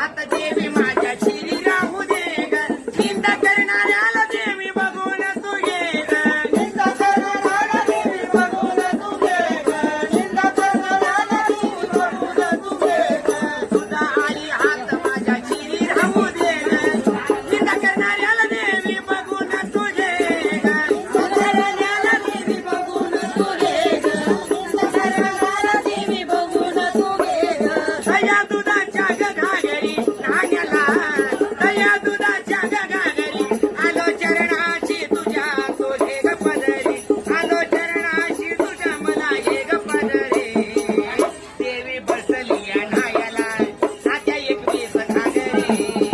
आता देवी माझ्या शिरी राहू दे ग निंदा करणाऱ्याला देवी बघून तू घे ग निंदा करणाऱ्याला देवी बघून तू घे ग निंदा करणाऱ्याला देवी बघून तू घे ग तुझा आई हात माझ्या शिरी राहू दे ग निंदा करणाऱ्याला देवी बघून तू घे ग करणाऱ्याला देवी बघून तू घे ग निंदा करणाऱ्याला देवी बघून तू घे ग दया दुधाच्या घागरी नाण्याला दया दुधाच्या घागरी आलो चरणाशी तुझ्या तो घे ग पदरी आलो चरणाशी तुझ्या मला घे ग पदरी देवी बसली या नायाला आता 21 घागरी